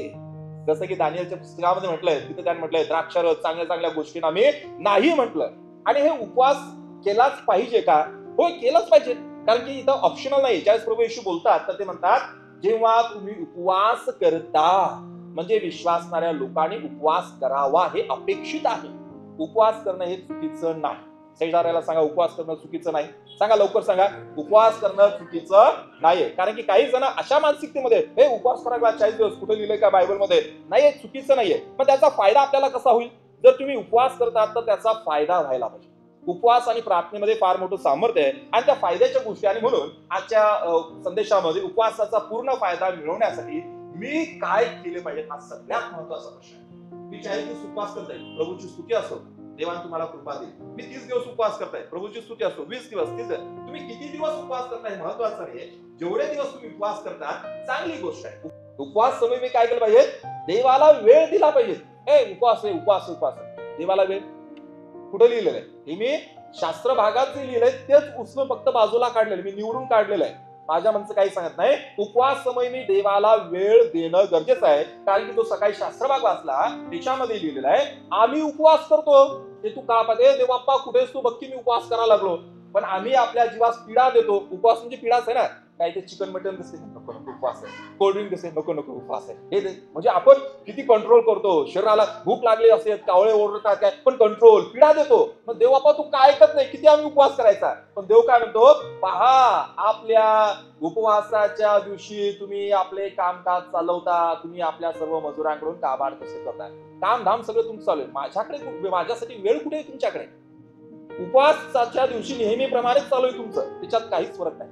जसं की दानिएलच्या पुस्तकामध्ये म्हटलंय, तिथे त्याने म्हटलंय, द्राक्षारस, चांगल्या चांगल्या गोष्टींना मी नाही म्हटलं. आणि हे उपवास केलाच पाहिजे का? होय, केलाच पाहिजे. कारण की इथं ऑप्शनल नाही. ज्यावेळेस प्रभू येशू बोलतात तर ते म्हणतात, जेव्हा तुम्ही उपवास करता, म्हणजे विश्वासणाऱ्या लोकांनी उपवास करावा हे अपेक्षित आहे. उपवास करणं हे चुकीचं नाही. शेजाऱ्याला सांगा, उपवास करणं चुकीचं नाही. सांगा, लवकर सांगा, उपवास करणं चुकीचं नाहीये. कारण की काही जण अशा मानसिकतेमध्ये, हे उपवास करायला 40 दिवस कुठे लिहिलंय का बायबलमध्ये? नाही, चुकीचं नाहीये. पण त्याचा फायदा आपल्याला कसा होईल? जर तुम्ही उपवास करतात तर त्याचा फायदा व्हायला पाहिजे. उपवास आणि प्रार्थनेमध्ये फार मोठं सामर्थ्य आहे आणि त्या फायद्याच्या गोष्टी. आणि म्हणून आजच्या संदेशामध्ये उपवासाचा पूर्ण फायदा मिळवण्यासाठी मी काय केले पाहिजे हा सगळ्यात महत्वाचा प्रश्न आहे. मी 40 दिवस उपवास करताय, प्रभूची स्तुती असो, देवाने तुम्हाला कृपा देईल. मी 30 दिवस उपवास करताय, प्रभूची स्तुती असो, 20 दिवस, 30 दिवस. तुम्ही किती दिवस उपवास करताय महत्वाचं नाही. जेवढे दिवस तुम्ही उपवास करता चांगली गोष्ट आहे. उपवास समय मी काय केलं पाहिजे? देवाला वेळ दिला पाहिजे. उपवास आहे, उपवास, उपवास. देवाला वेळ कुठे लिहिलेलं आहे? हे मी शास्त्र भागात जे लिहिलंय तेच उचलून फक्त बाजूला काढलेलं, मी निवडून काढलेलं आहे. माझ्या मनचं काही सांगत नाही. उपवास समय मी देवाला वेळ देणं गरजेचं आहे. कारण की तो सकाळी शास्त्रभाग वाचला, त्याच्यामध्ये लिहिलेला आहे, आम्ही उपवास करतो. ते तू का पाहिजे? देव बाप्पा कुठेस तू? बघ की मी उपवास करायला लागलो. पण आम्ही आपल्या जीवास पीडा देतो. उपवास म्हणजे पीडाच आहे ना. काय ते चिकन मटन दिसते नको नको उपवास आहे, कोल्ड्रिंक दिसते नको नको उपवास आहे. हे म्हणजे आपण किती कंट्रोल करतो. शरीराला भूक लागली असेल, कावळे ओरडतात काय, पण कंट्रोल पीडा देतो. मग देव बापा तू काय ऐकत नाही, किती आम्ही उपवास करायचा. पण देव काय म्हणतो, पहा आपल्या उपवासाच्या दिवशी तुम्ही आपले कामकाज चालवता, तुम्ही आपल्या सर्व मजुरांकडून काबाड कसे करताय, काम धाम सगळं तुमचं चालू आहे. माझ्याकडे माझ्यासाठी वेळ कुठे आहे तुमच्याकडे. उपवासाच्या दिवशी नेहमीप्रमाणेच चालू आहे तुमचं, त्याच्यात काहीच फरक नाही.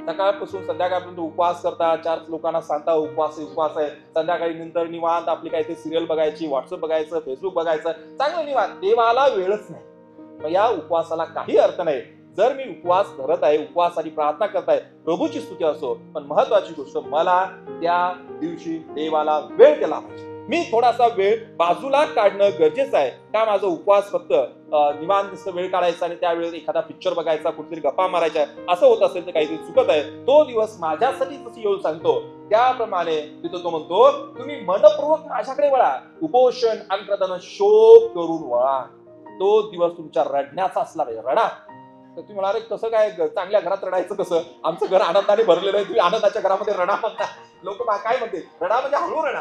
सकाळपासून संध्याकाळपर्यंत उपवास करता, 4 लोकांना सांगता उपवास आहे उपवास आहे. संध्याकाळी नंतर निवांत आपली काही ते सिरियल बघायची, व्हॉट्सअप बघायचं, फेसबुक बघायचं, चांगलं निवांत. देवाला वेळच नाही. मग या उपवासाला काही अर्थ नाही. जर मी उपवास धरत आहे, उपवास आणि प्रार्थना करत आहे, प्रभूची स्तुती असो, पण महत्वाची गोष्ट मला त्या दिवशी देवाला वेळ दिला पाहिजे. मी थोडासा वेळ बाजूला काढणं गरजेचं आहे. का माझा उपवास फक्त निवांत वेळ काढायचा आणि त्यावेळेस एखादा पिक्चर बघायचा, कुठेतरी गप्पा मारायच्या असं होत असेल तर काहीतरी चुकत आहे. तो दिवस माझ्यासाठी जशी येऊन सांगतो त्याप्रमाणे तिथं तो म्हणतो, तुम्ही मनपूर्वक माझ्याकडे वळा, उपोषण अंतर्धान शोक करून वळा. तो दिवस तुमच्या रडण्याचा असला पाहिजे. रडा. तर तुम्ही म्हणाले कसं काय, चांगल्या घरात रडायचं कसं, आमचं घर आनंदाने भरलेलं आहे, तुम्ही आनंदाच्या घरामध्ये रडा म्हणता. लोक काय म्हणते, रडा म्हणजे हळू रडा.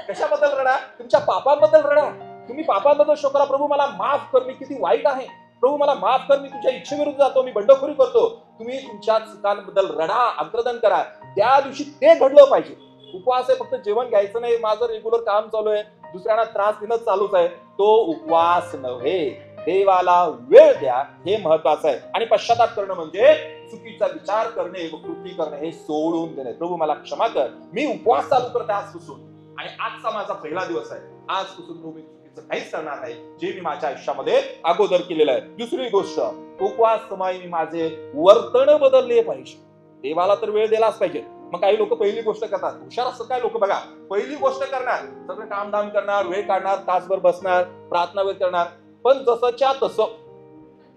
कशाबद्दल रडा, तुमच्या पापांबद्दल रडा. तुम्ही पापांबद्दल शोक करा, प्रभू मला माफ कर, मी किती वाईट आहे, प्रभू मला माफ कर, मी तुझ्या इच्छेविरुद्ध जातो, मी बंडखोरी करतो. तुम्ही तुमच्या चुकांबद्दल रडा, अंतर्धान करा. त्या दिवशी ते घडलं पाहिजे. उपवास आहे फक्त जेवण घ्यायचं नाही, माझं रेग्युलर काम चालू आहे, दुसऱ्यांना त्रास देणं चालूच आहे, तो उपवास नव्हे. देवाला वेळ द्या, हे महत्वाचं आहे. आणि पश्चाताप करणं म्हणजे चुकीचा विचार करणे व कृती करणे हे सोडून देणे. प्रभू मला क्षमा कर, मी उपवास चालू करते आजपासून, आणि आजचा माझा पहिला दिवस आहे, आजपासून मी चुकीचं काहीच करणार नाही जे मी माझ्या आयुष्यामध्ये अगोदर केलेलं आहे. दुसरी गोष्ट, उपवास समय मी माझे वर्तन बदलले पाहिजे. देवाला तर वेळ दिलाच पाहिजे. मग काही लोक पहिली गोष्ट करतात, हुशार असतात काय लोक बघा, पहिली गोष्ट करणार, सगळं कामधाम करणार, वेळ काढणार, तासभर बसणार, प्रार्थना वेळ करणार, पण जसंच्या तसं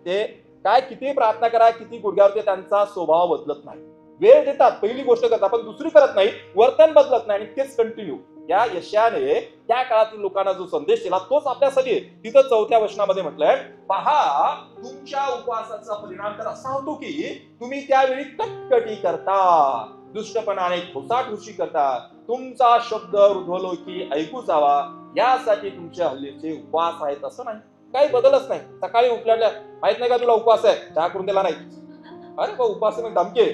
ते काय, किती प्रार्थना करा, किती गुडघ्यावरती, त्यांचा स्वभाव बदलत नाही. वेळ देतात, पहिली गोष्ट करतात, पण दुसरी करत नाही, वर्तन बदलत नाही, आणि तेच कंटिन्यू. या यशाने त्या काळातील लोकांना जो संदेश दिला तोच आपल्यासाठी तिथं 4थ्या वचनामध्ये म्हटलंय, पहा तुमच्या उपवासाचा परिणाम तर असा होतो की तुम्ही त्यावेळी कटकटी करता, दुष्टपणाने ठोसाठोशी करता, तुमचा शब्द हृदयलोकी ऐकू जावा, यासाठी तुमचे हल्लीचे उपवास आहेत. असं नाही, काही बदलच नाही. सकाळी उठल्या माहित नाही का तुला उपवास आहे, चहा करून दिला नाही, अरे बा उपवास मग धमके.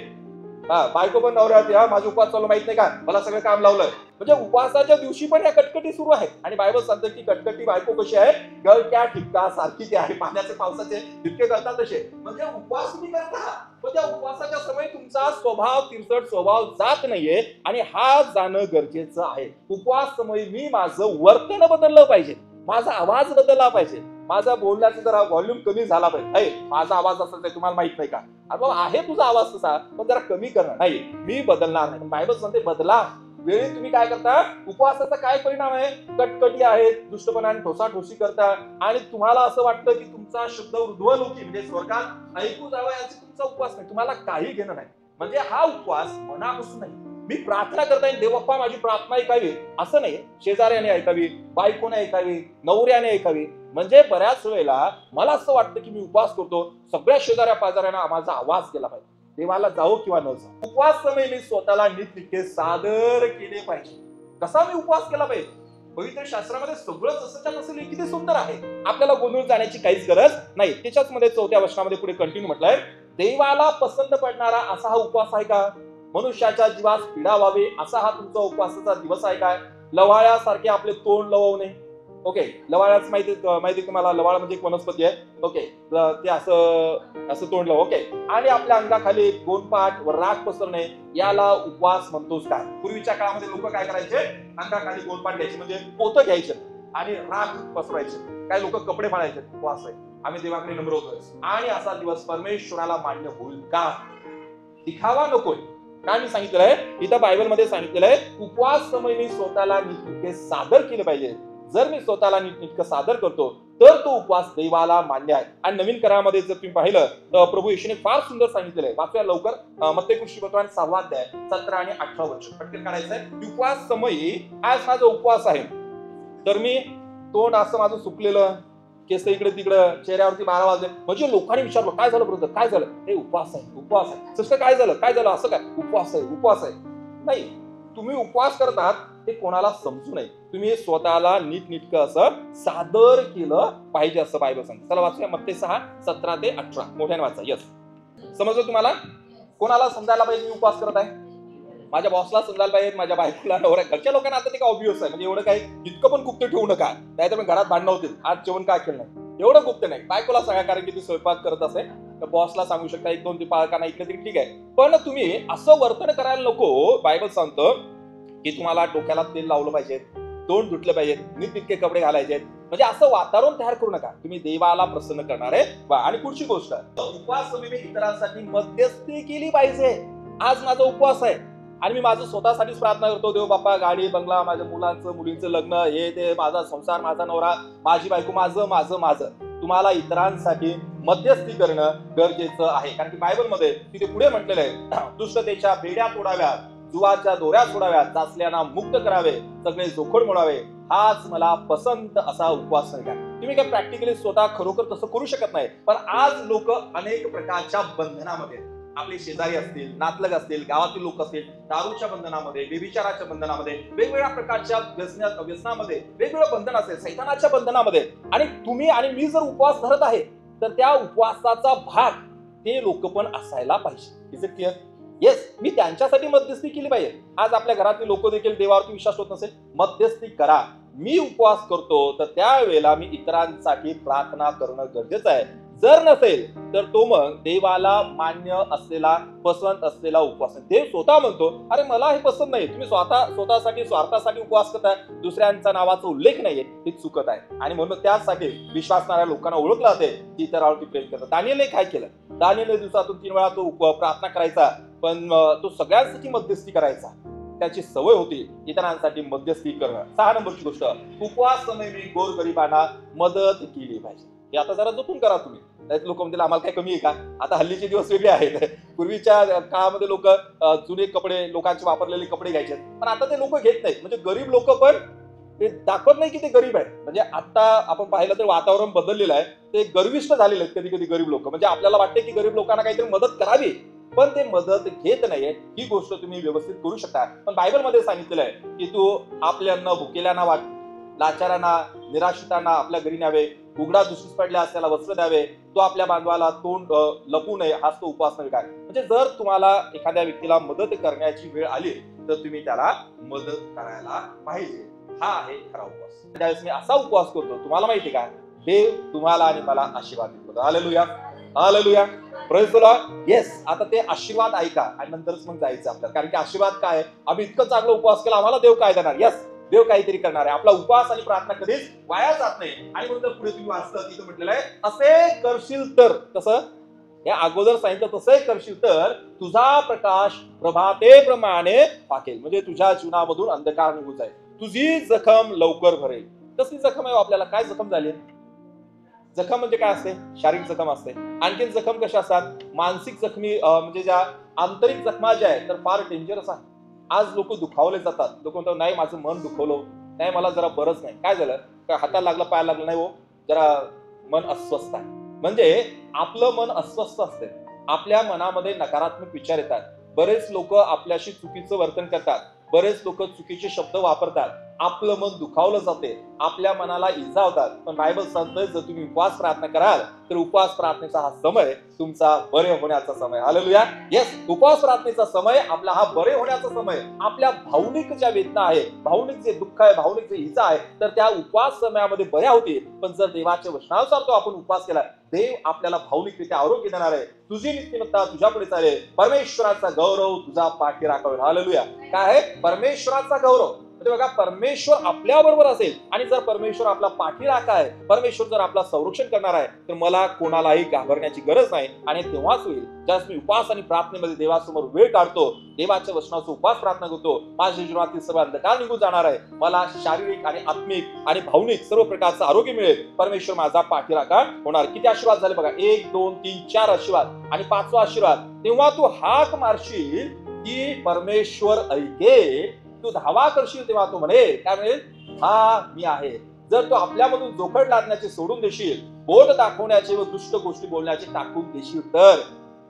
बायको पण नवऱ्यावरती, माझा उपवास चालू माहित नाही का, मला सगळं काम लावलंय. म्हणजे उपवासाच्या दिवशी पण या कटकटी सुरू आहेत. आणि बायबल सांगतं की कटकटी बायको कशी आहे, गळक्या ठिपका सारखी ती आहे, पाण्याचे पावसाचे ठिपके करतात तसे. म्हणजे उपवास तुम्ही करता, पण त्या उपवासाच्या समय तुमचा स्वभाव, तिरसट स्वभाव जात नाहीये, आणि हा जाणं गरजेचं आहे. उपवास समय मी माझं वर्तन बदललं पाहिजे, माझा आवाज बदलला पाहिजे, माझा बोलण्याचा जरा व्हॉल्यूम कमी झाला पाहिजे. माझा आवाज असा तुम्हाला माहित नाही का, अरे आहे तुझा आवाज तसा, पण जरा कमी करणार नाही, मी बदलणार नाही. बायबल सांगते बदला. वेळी तुम्ही काय करता, उपवासाचा काय परिणाम आहे, कटकटी आहेत, दुष्टपणाने ठोसाठोशी करता, आणि तुम्हाला असं वाटतं की तुमचा शब्द ऊर्ध्वलोकी म्हणजे स्वर्गात ऐकू जावा, याचा तुमचा उपवास नाही, तुम्हाला काही घेणं नाही. म्हणजे हा उपवास मनापासून नाही. मी प्रार्थना करताय, देवप्पा माझी प्रार्थना ऐकावी असं नाही, शेजाऱ्याने ऐकावी, बायकोने ऐकावी, नवऱ्याने ऐकावी. म्हणजे बऱ्याच वेळेला मला असं वाटतं की मी उपवास करतो, सगळ्या शेजाऱ्या पाजाऱ्यांना माझा आवाज गेला पाहिजे, देवाला जाऊ किंवा न जाऊ. उपवास समय मी स्वतःला नीटनेटके सादर केले पाहिजे. कसा मी उपवास केला पाहिजे, पवित्र शास्त्रामध्ये सगळं जसंच्या तसं किती सुंदर आहे, आपल्याला गोंधळ जाण्याची काहीच गरज नाही. त्याच्याच मध्ये 4थ्या वचनामध्ये पुढे कंटिन्यू म्हटलंय, देवाला पसंत पडणारा असा हा उपवास आहे का, मनुष्याच्या जीवास पीडा व्हावी असा हा तुमचा उपवासाचा दिवस आहे काय, लवाळ्यासारखे आपले तोंड लवणे. ओके, लवाळ्याच माहिती तुम्हाला, लवाळ म्हणजे एक वनस्पती आहे. ओके, ते असं तोंड लव. ओके, आणि आपल्या अंगाखाली गोंडपाट व राख पसरणे याला उपवास म्हणतोस काय. पूर्वीच्या काळामध्ये लोक काय करायचे, अंगाखाली गोंडपाट घ्यायचे म्हणजे पोतं घ्यायचे आणि राख पसरायचे, काय लोक कपडे फाडायचे. उपवास आहे, आम्ही देवाकडे नम्र होतोय, आणि असा दिवस परमेश्वराला मान्य होईल का, दिखावा नकोय. काय मी सांगितलंय इथं बायबलमध्ये सांगितलेलं आहे, उपवास समय मी स्वतःला नीटनेटके सादर केलं पाहिजे. जर मी स्वतःला नीटनेटकं सादर करतो तर तो उपवास देवाला मान्य आहे. आणि नवीन करारामध्ये जर तुम्ही पाहिलं तर प्रभू येशूने फार सुंदर सांगितलेलं आहे. वाचूया लवकर, मत्तेय 6वा अध्याय 17 आणि 18 वचन पटकन काढायचंय. उपवास समयी आज माझा उपवास आहे, तर मी तोंड असं माझं सुकलेलं, केस इकडे तिकडं, चेहऱ्यावरती 12 वाजले. म्हणजे लोकांनी विचारलं, काय झालं ब्रदर, काय झालं? हे उपवास आहे, उपवास आहे. सिस्टर काय झालं, काय झालं, असं काय? उपवास आहे, उपवास आहे. नाही, तुम्ही उपवास करतात हे कोणाला समजू नये. तुम्ही स्वतःला नीटनीटकं असं सादर केलं पाहिजे असं बायबल सांगते. चला वाचूया मत्ती 6:17-18. मोठ्याने वाचा. यस, समजलं तुम्हाला? कोणाला समजायला पाहिजे मी उपवास करत आहे? माझ्या बॉसला समजायला पाहिजे, माझ्या बायकोला, नवऱ्या, घरच्या लोकांना. आता ते काय ऑब्व्हियस आहे, म्हणजे एवढं काही इतकं पण गुप्त ठेवू नका, नाहीतर मग घरात भांडणं होतील. आज जेवण काय केलं नाही, एवढं गुप्त नाही. बायकोला सांगा, कारण की ती स्वयंपाक करत असेल तर बॉसला सांगू शकता. 1-2 ती पालकांना ऐकलं तरी ठीक आहे, पण तुम्ही असं वर्तन करायला नको. बायबल सांगतं की तुम्हाला डोक्याला तेल लावलं पाहिजे, तोंड धुतलं पाहिजे, नीटनेटके कपडे घालायचे. म्हणजे असं वातावरण तयार करू नका. तुम्ही देवाला प्रसन्न करणार आहे. आणि पुढची गोष्ट, उपवास तुम्ही इतरांसाठी मध्यस्थी केली पाहिजे. आज माझा उपवास आहे आणि मी माझं स्वतःसाठीच प्रार्थना करतो, देव बाप्पा गाडी बंगला, माझ्या मुलांचं मुलींचं लग्न, हे ते, माझा संसार, माझा नवरा, माझी बायको, माझं माझं माझं. तुम्हाला इतरांसाठी मध्यस्थी करणं गरजेचं आहे. कारण की बायबलमध्ये तिथे पुढे म्हटलेलं आहे, दुष्टतेच्या बेड्या तोडाव्या, जुवाच्या दोऱ्या सोडाव्या, चाचल्यांना मुक्त करावे, सगळे जोखड मोडावे, हाच मला पसंत असा उपवास नाही. तुम्ही काय प्रॅक्टिकली स्वतः खरोखर तसं करू शकत नाही. पण आज लोक अनेक प्रकारच्या बंधनामध्ये, आपले शेजारी असतील, नातलग असतील, गावातील लोक असतील, दारूच्या बंधनामध्ये, व्यभिचाराच्या बंधनामध्ये, वेगवेगळ्या प्रकारच्या व्यसनामध्ये वेगवेगळं बंधन असेल, सैतानाच्या बंधनामध्ये. आणि तुम्ही आणि मी जर उपवास धरत आहे तर त्या उपवासाचा भाग ते लोक पण असायला पाहिजे. Is it clear? येस, मी त्यांच्यासाठी मध्यस्थी केली पाहिजे. आज आपल्या घरातले लोक देखील देवावरती विश्वास होत नसेल, मध्यस्थी करा. मी उपवास करतो तर त्यावेळेला मी इतरांसाठी प्रार्थना करणं गरजेचं आहे. जर नसेल तर तो मग देवाला मान्य असलेला, पसंत असलेला उपवास. देव स्वतः म्हणतो, अरे मला हे पसंत नाही. तुम्ही स्वतःसाठी स्वार्थासाठी उपवास करताय, दुसऱ्यांच्या नावाचा उल्लेख नाहीये, हे चुकत आहे. आणि म्हणून त्यासाठी विश्वासणाऱ्या लोकांना ओळखलं जाते की इतरांवरती प्रेम करतात. दानिएलने काय केलं? दानिएलने दिवसातून 3 वेळा तो प्रार्थना करायचा, पण तो सगळ्यांसाठी मध्यस्थी करायचा. त्याची सवय होती इतरांसाठी मध्यस्थी करणं. 6 नंबरची गोष्ट, उपवास समय मी गोरगरिबांना मदत केली पाहिजे. हे आता जरा जपून करा तुम्ही. लोक म्हणतील आम्हाला काय कमी आहे का? आता हल्लीचे दिवस वेगळे आहेत. पूर्वीच्या काळामध्ये लोक जुने कपडे, लोकांचे वापरलेले कपडे घ्यायचे, पण आता ते लोक घेत नाहीत. म्हणजे गरीब लोक पण ते दाखवत नाही की ते गरीब आहे. म्हणजे आता आपण पाहिलं तर वातावरण बदललेलं आहे. ते गर्विष्ठ झालेले आहेत कधी कधी गरीब लोक. म्हणजे आपल्याला वाटते की गरीब लोकांना काहीतरी मदत करावी, पण ते मदत घेत नाहीये. ही गोष्ट तुम्ही व्यवस्थित करू शकता. पण बायबलमध्ये सांगितलेलं आहे की तू आपल्यांना भुकेल्यांना वाट, लाचारांना, निराश्रितांना आपल्या घरी न्यावे, उघडा दृष्टीस पडल्यास त्याला वस्त्र द्यावे, तो आपल्या बांधवाला तोंड लपू नये, हाच तो उपवास नव्हे काय? म्हणजे जर तुम्हाला एखाद्या व्यक्तीला मदत करण्याची वेळ आली तर तुम्ही त्याला मदत करायला पाहिजे. हा आहे खरा उपवास. त्यावेळेस मी असा उपवास करतो, तुम्हाला माहिती का, देव तुम्हाला आणि मला आशीर्वाद देतो. Hallelujah, hallelujah, praise the Lord. Yes, आता ते आशीर्वाद ऐका आणि नंतरच मग जायचं आपल्याला. कारण की आशीर्वाद काय, आम्ही इतकं चांगला उपवास केला, आम्हाला देव काय देणार? येस, देव काहीतरी करणार आहे. आपला उपवास आणि प्रार्थना कधीच वाया जात नाही. आणि म्हणून पुढे तुम्ही वाचता तिथं म्हटलेलं आहे, असे करशील तर, कसं? या अगोदर सांगितलं तसे करशील तर तुझा प्रकाश प्रभातेप्रमाणे पाकेल. म्हणजे तुझ्या जीवनामधून अंधकार निघून जाईल, तुझी जखम लवकर भरेल. कसली जखम आहे आपल्याला? काय जखम झाली? जखम म्हणजे काय असते? शारीरिक जखम असते. आणखीन जखम कशा असतात? मानसिक जखमी, म्हणजे ज्या आंतरिक जखमा ज्या आहेत तर फार डेंजरस आहे. आज लोक दुखावले जातात. लोक म्हणतात नाही माझं मन दुखवलं, नाही मला जरा बरंच नाही. काय झालं? काय हाताला लागलं, पायाला लागलं? नाही हो, जरा मन अस्वस्थ आहे. म्हणजे आपलं मन अस्वस्थ असते, आपल्या मनामध्ये नकारात्मक विचार येतात. बरेच लोक आपल्याशी चुकीचं वर्तन करतात, बरेच लोक चुकीचे शब्द वापरतात, आपलं मन दुखावलं जाते, आपल्या मनाला इजा होतात. पण बायबल सांगतोय जर तुम्ही उपवास प्रार्थना कराल तर उपवास प्रार्थनेचा हा समय तुमचा बरे होण्याचा समय. हालेलुया. येस, उपवास प्रार्थनेचा समय आपला हा बरे होण्याचा समय. आपल्या भावनिक ज्या वेदना आहे, भावनिक जे दुःख आहे, भावनिक जे इजा आहे, तर त्या उपवास समयामध्ये बऱ्या होतील. पण जर देवाच्या वचनानुसार तो आपण उपवास केला, देव आपल्याला भावनिकरित्या आरोग्य देणार आहे. तुझी नीतिमत्ता तुझ्यापुढे चालेल, परमेश्वराचा गौरव तुझा पाठी राखावेल. हालेलुया. काय आहे? परमेश्वराचा गौरव. बघा, परमेश्वर आपल्या बरोबर असेल आणि जर परमेश्वर आपला पाठीराखा आहे, परमेश्वर जर आपला संरक्षण करणार आहे, तर मला कोणालाही घाबरण्याची गरज नाही. आणि तेव्हाच होईल ज्यावेळेस मी उपवास आणि प्रार्थनेमध्ये देवासमोर वेळ काढतो, देवाच्या वचनाचा उपवास प्रार्थना करतो, माझ्या जीवनातील सर्व अंधकार निघून जाणार आहे. मला शारीरिक आणि आत्मिक आणि भावनिक सर्व प्रकारचं आरोग्य मिळेल. परमेश्वर माझा पाठीराखा होणार. किती आशीर्वाद झाले बघा, 1 2 3 4 आशीर्वाद. आणि 5वा आशीर्वाद, तेव्हा तू हाक मारशील की परमेश्वर ऐके, तू धावा करशील तेव्हा तो म्हणेल, काय म्हणेल? हा मी आहे. जर तू आपल्यामधून जोखड लादण्याचे सोडून देशील, बोट दाखवण्याचे व दुष्ट गोष्टी बोलण्याचे टाकून देशील तर,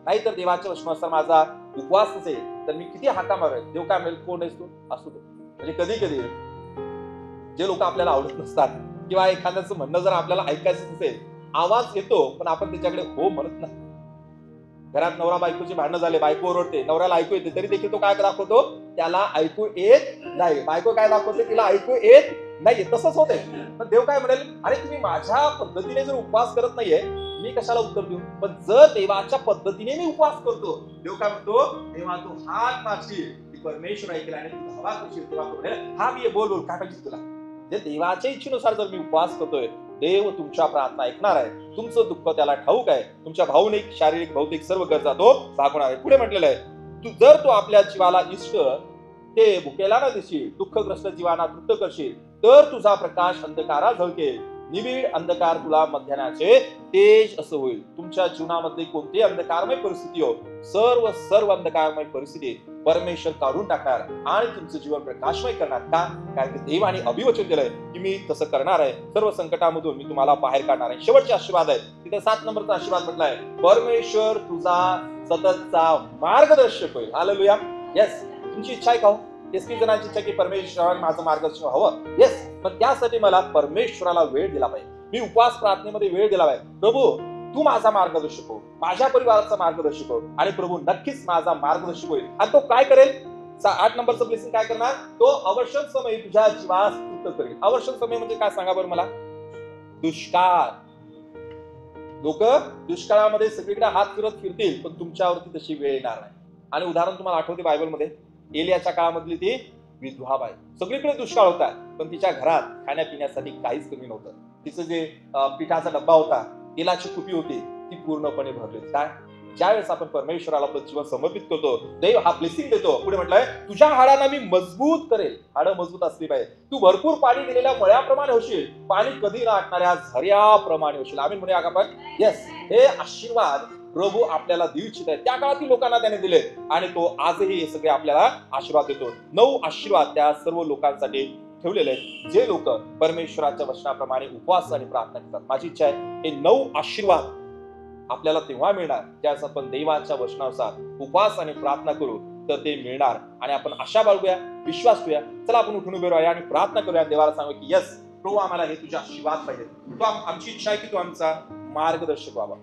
नाहीतर देवाच्या वचनानुसार माझा उपवास असेल तर मी किती हाका मारेल. देव काय म्हणेल, कोण आहेस तू, असू दे. म्हणजे कधी कधी जे लोक आपल्याला आवडत नसतात किंवा एखाद्याचं म्हणणं जर आपल्याला ऐकायचं नसेल, आवाज येतो पण आपण त्याच्याकडे हो म्हणत नाही. घरात नवरा बायकोची भांडणं झाले, बायको ओरडते, नवऱ्याला ऐकू येते, तरी देखील तो काय दाखवतो, त्याला ऐकू येत नाही. बायको काय दाखवते, तिला ऐकू येत नाहीये. तसंच होते. पण देव काय म्हणेल, अरे तुम्ही माझ्या पद्धतीने जर उपवास करत नाहीये, मी कशाला उत्तर देऊ. पण जर देवाच्या पद्धतीने मी उपवास करतो, देव काय म्हणतो, तेव्हा तू हात मारशील, ती परमेश्वर ऐकेल आणि तू धावा करशील. तेव्हा तो म्हणेल, हा मी बोल बोल काय पाहिजे तुला. जे देवाच्या इच्छेनुसार जर मी उपवास करतोय, देव तुमच्या प्रार्थना ऐकणार आहे. तुमचं दुःख त्याला ठाऊक आहे. तुमच्या भावनिक, शारीरिक, भौतिक सर्व गरजा तो भागवणार आहे. पुढे म्हटलेलं आहे, जर तू आपल्या जीवाला इष्ट ते भुकेला न देशील, दुःखग्रस्त जीवाना तृप्त करशील, तर तुझा प्रकाश अंधकारात झळकेल, निबिड अंधकार तुला मध्यानाचे तेज असं होईल. तुमच्या जीवनामध्ये कोणती अंधकारमय परिस्थिती हो, सर्व अंधकारमय परिस्थिती परमेश्वर काढून टाकणार आणि तुमचं जीवन प्रकाशमय करणार. का? कारण की देवाने अभिवचन दिलंय की मी तसं करणार आहे. सर्व संकटामधून मी तुम्हाला बाहेर काढणार आहे. शेवटचे आशीर्वाद आहे, तिथे 7 नंबरचा आशीर्वाद म्हटलाय, परमेश्वर तुझा सततचा मार्गदर्शक होईल. हालेलुया. येस, तुमची इच्छा आहे का हो? एसपी जणांची इच्छा की परमेश्वराने माझं मार्गदर्शन हवं. येस, पण त्यासाठी मला परमेश्वराला वेळ दिला पाहिजे. मी उपवास प्रार्थनेमध्ये वेळ दिला पाहिजे. प्रभू तू माझा मार्गदर्शक हो, माझ्या परिवाराचा मार्गदर्शक हो, आणि प्रभू नक्कीच माझा मार्गदर्शक होईल. आणि तो काय करेल, 8 नंबरचं ब्लेसिंग काय करणार, तो अवर्षण समय तुझ्या जीवास तृप्त करेल. अवर्षण समय म्हणजे काय सांगा बरं मला. दुष्काळ. लोक दुष्काळामध्ये सगळीकडे हात फिरत फिरतील, पण तुमच्यावरती तशी वेळ येणार नाही. आणि उदाहरण तुम्हाला आठवते बायबलमध्ये, एलियाच्या काळामधली ती विधवा बाई. सगळीकडे दुष्काळ होता, पण तिच्या घरात खाण्यापिण्यासाठी काहीच कमी नव्हतं. तिचं जे पिठाचा डब्बा होता, तेलाची कुपी होती, ती पूर्णपणे भरली. काय? ज्यावेळेस आपण परमेश्वराला आपलं जीवन समर्पित करतो, देव हा ब्लेसिंग देतो. पुढे म्हटलंय, तुझ्या हाडांना मी मजबूत करेल. हाडं मजबूत असली पाहिजे. तू भरपूर पाणी दिलेल्या मळ्याप्रमाणे होशील, पाणी कधी राहणाऱ्या झऱ्याप्रमाणे होशील. आम्ही म्हणूया का आपण. येस, हे आशीर्वाद प्रभू आपल्याला देऊ इच्छित आहे. त्या काळातील लोकांना त्याने दिले आणि तो आजही हे सगळे आपल्याला आशीर्वाद देतो. 9 आशीर्वाद त्या सर्व लोकांसाठी ठेवलेले आहेत, जे लोक परमेश्वराच्या वचनाप्रमाणे उपवास आणि प्रार्थना करतात. माझी इच्छा आहे, हे 9 आशीर्वाद आपल्याला तेव्हा मिळणार ज्यावेळेस आपण देवाच्या वचनानुसार उपवास आणि प्रार्थना करू, तर ते मिळणार. आणि आपण आशा बाळगूया, विश्वास ठेवूया. चला आपण उठून उभे राहूया आणि प्रार्थना करूया. देवाला सांगू की येस प्रभू, आम्हाला हे तुझे आशीर्वाद पाहिजे. तो आमची इच्छा आहे की तू आमचा मार्गदर्शक व्हावा.